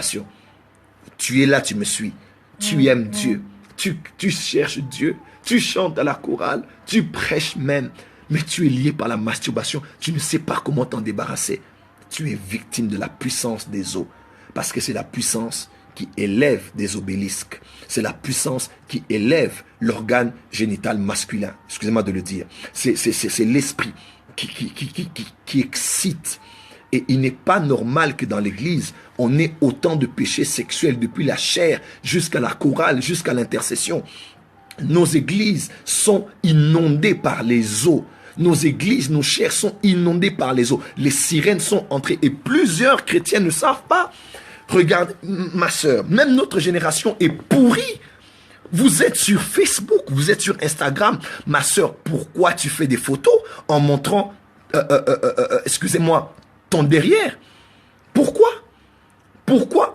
masturbation. Tu es là, tu me suis. Tu aimes Dieu. Tu cherches Dieu. Tu chantes à la chorale. Tu prêches même. Mais tu es lié par la masturbation. Tu ne sais pas comment t'en débarrasser. Tu es victime de la puissance des os. Parce que c'est la puissance qui élève des obélisques. C'est la puissance qui élève l'organe génital masculin. Excusez-moi de le dire. C'est l'esprit qui excite. Et il n'est pas normal que dans l'église, on ait autant de péchés sexuels depuis la chair jusqu'à la chorale, jusqu'à l'intercession. Nos églises sont inondées par les eaux. Nos églises, nos chairs sont inondées par les eaux. Les sirènes sont entrées et plusieurs chrétiens ne savent pas. Regarde, ma soeur, même notre génération est pourrie. Vous êtes sur Facebook, vous êtes sur Instagram. Ma soeur, pourquoi tu fais des photos en montrant, excusez-moi, ton derrière? Pourquoi? Pourquoi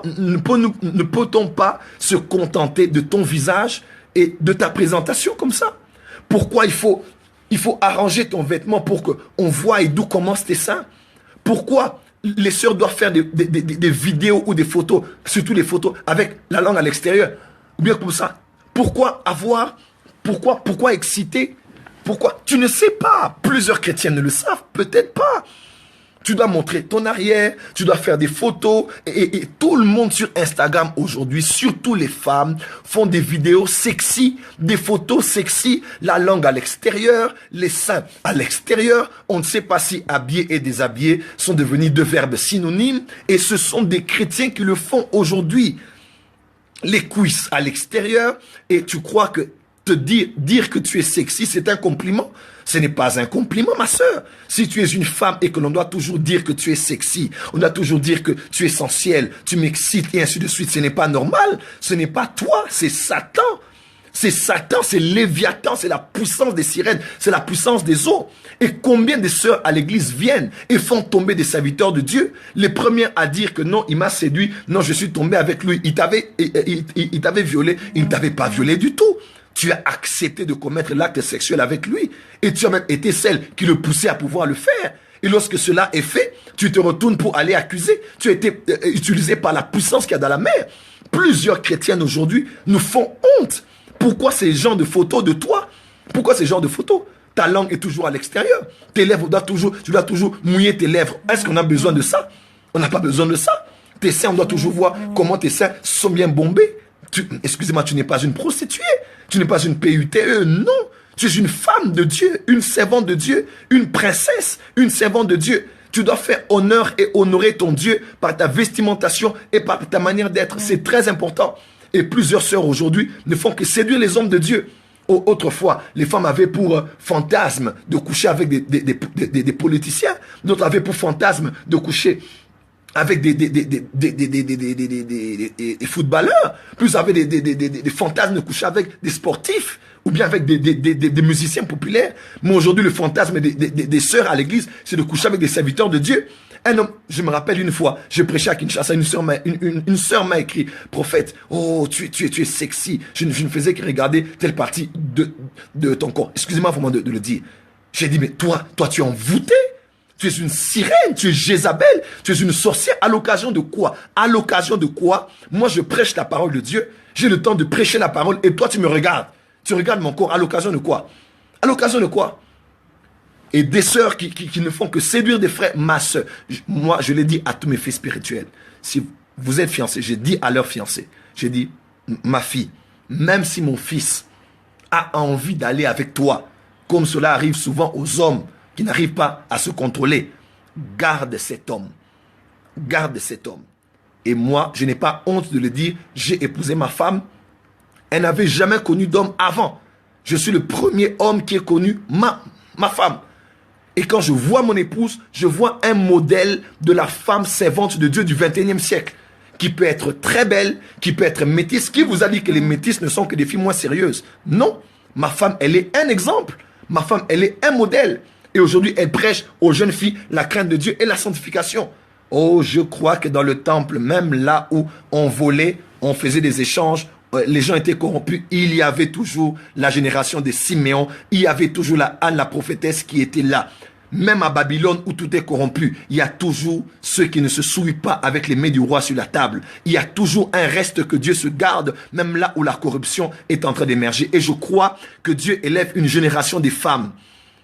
ne peut-on pas se contenter de ton visage et de ta présentation comme ça? Pourquoi il faut arranger ton vêtement pour qu'on voie d'où commencent tes seins? Pourquoi les sœurs doivent faire des vidéos ou des photos, surtout les photos avec la langue à l'extérieur? Ou bien comme ça. Pourquoi exciter? Pourquoi? Tu ne sais pas. Plusieurs chrétiens ne le savent, peut-être pas. Tu dois montrer ton arrière, tu dois faire des photos. Et tout le monde sur Instagram aujourd'hui, surtout les femmes, font des vidéos sexy, des photos sexy, la langue à l'extérieur, les seins à l'extérieur. On ne sait pas si habillé et déshabillé sont devenus deux verbes synonymes. Et ce sont des chrétiens qui le font aujourd'hui. Les cuisses à l'extérieur. Et tu crois que te dire que tu es sexy, c'est un compliment? Ce n'est pas un compliment, ma sœur. Si tu es une femme et que l'on doit toujours dire que tu es sexy, on doit toujours dire que tu es essentiel, tu m'excites et ainsi de suite, ce n'est pas normal. Ce n'est pas toi, c'est Satan. C'est Satan, c'est Léviathan, c'est la puissance des sirènes, c'est la puissance des eaux. Et combien de sœurs à l'église viennent et font tomber des serviteurs de Dieu? Les premières à dire que non, il m'a séduit, non, je suis tombé avec lui, il t'avait violé, il ne t'avait pas violé du tout. Tu as accepté de commettre l'acte sexuel avec lui. Et tu as même été celle qui le poussait à pouvoir le faire. Et lorsque cela est fait, tu te retournes pour aller accuser. Tu as été utilisé par la puissance qu'il y a dans la mer. Plusieurs chrétiens aujourd'hui nous font honte. Pourquoi ces genres de photos de toi? Pourquoi ces genres de photos? Ta langue est toujours à l'extérieur. Tes lèvres, tu dois toujours mouiller tes lèvres. Est-ce qu'on a besoin de ça? On n'a pas besoin de ça. Tes seins, on doit toujours voir comment tes seins sont bien bombés. Excusez-moi, tu n'es pas une prostituée. Tu n'es pas une PUTE, non. Tu es une femme de Dieu, une servante de Dieu, une princesse, une servante de Dieu. Tu dois faire honneur et honorer ton Dieu par ta vestimentation et par ta manière d'être. C'est très important. Et plusieurs sœurs aujourd'hui ne font que séduire les hommes de Dieu. Autrefois, les femmes avaient pour fantasme de coucher avec des politiciens. D'autres avaient pour fantasme de coucher avec des footballeurs. Plus avaient des fantasmes de coucher avec des sportifs ou bien avec des musiciens populaires. Mais aujourd'hui, le fantasme des sœurs à l'église, c'est de coucher avec des serviteurs de Dieu. Un homme, je me rappelle une fois, je prêchais à Kinshasa, une sœur m'a écrit, prophète, oh, tu es sexy. Je ne faisais que regarder telle partie de ton corps. Excusez-moi vraiment de le dire. J'ai dit, mais toi, tu es envoûté. Tu es une sirène, tu es Jézabel, tu es une sorcière. À l'occasion de quoi? À l'occasion de quoi? Moi, je prêche la parole de Dieu. J'ai le temps de prêcher la parole et toi, tu me regardes. Tu regardes mon corps. À l'occasion de quoi? À l'occasion de quoi? Et des sœurs qui ne font que séduire des frères. Ma sœur, moi, je l'ai dit à tous mes fils spirituels. Si vous êtes fiancés, j'ai dit à leurs fiancés, j'ai dit, ma fille, même si mon fils a envie d'aller avec toi, comme cela arrive souvent aux hommes, qui n'arrive pas à se contrôler, garde cet homme. Garde cet homme. Et moi, je n'ai pas honte de le dire, j'ai épousé ma femme. Elle n'avait jamais connu d'homme avant. Je suis le premier homme qui ait connu ma femme. Et quand je vois mon épouse, je vois un modèle de la femme servante de Dieu du 21e siècle, qui peut être très belle, qui peut être métisse. Qui vous a dit que les métisses ne sont que des filles moins sérieuses? Non. Ma femme, elle est un exemple. Ma femme, elle est un modèle. Et aujourd'hui, elle prêche aux jeunes filles la crainte de Dieu et la sanctification. Oh, je crois que dans le temple, même là où on volait, on faisait des échanges, les gens étaient corrompus, il y avait toujours la génération de Siméon, il y avait toujours la Anne, la prophétesse qui était là. Même à Babylone où tout est corrompu, il y a toujours ceux qui ne se souillent pas avec les mains du roi sur la table. Il y a toujours un reste que Dieu se garde, même là où la corruption est en train d'émerger. Et je crois que Dieu élève une génération de femmes.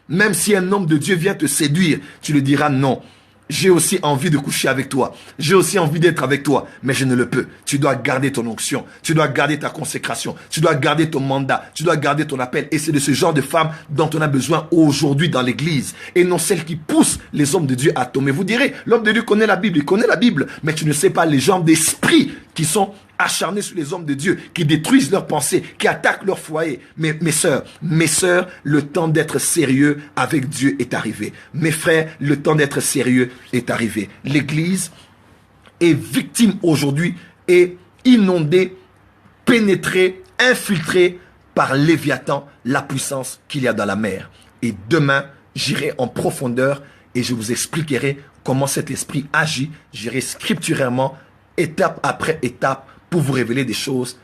Même si un homme de Dieu vient te séduire, tu lui diras non. J'ai aussi envie de coucher avec toi. J'ai aussi envie d'être avec toi. Mais je ne le peux. Tu dois garder ton onction. Tu dois garder ta consécration. Tu dois garder ton mandat. Tu dois garder ton appel. Et c'est de ce genre de femmes dont on a besoin aujourd'hui dans l'église. Et non celles qui poussent les hommes de Dieu à tomber. Vous direz, l'homme de Dieu connaît la Bible. Il connaît la Bible. Mais tu ne sais pas les gens d'esprit qui sont acharnés sur les hommes de Dieu, qui détruisent leurs pensées, qui attaquent leur foyer. Mes sœurs, le temps d'être sérieux avec Dieu est arrivé. Mes frères, le temps d'être sérieux est arrivé. L'église est victime aujourd'hui, est inondée, pénétrée, infiltrée par Léviathan, la puissance qu'il y a dans la mer. Et demain, j'irai en profondeur et je vous expliquerai comment cet esprit agit. J'irai scripturairement, étape après étape, pour vous révéler des choses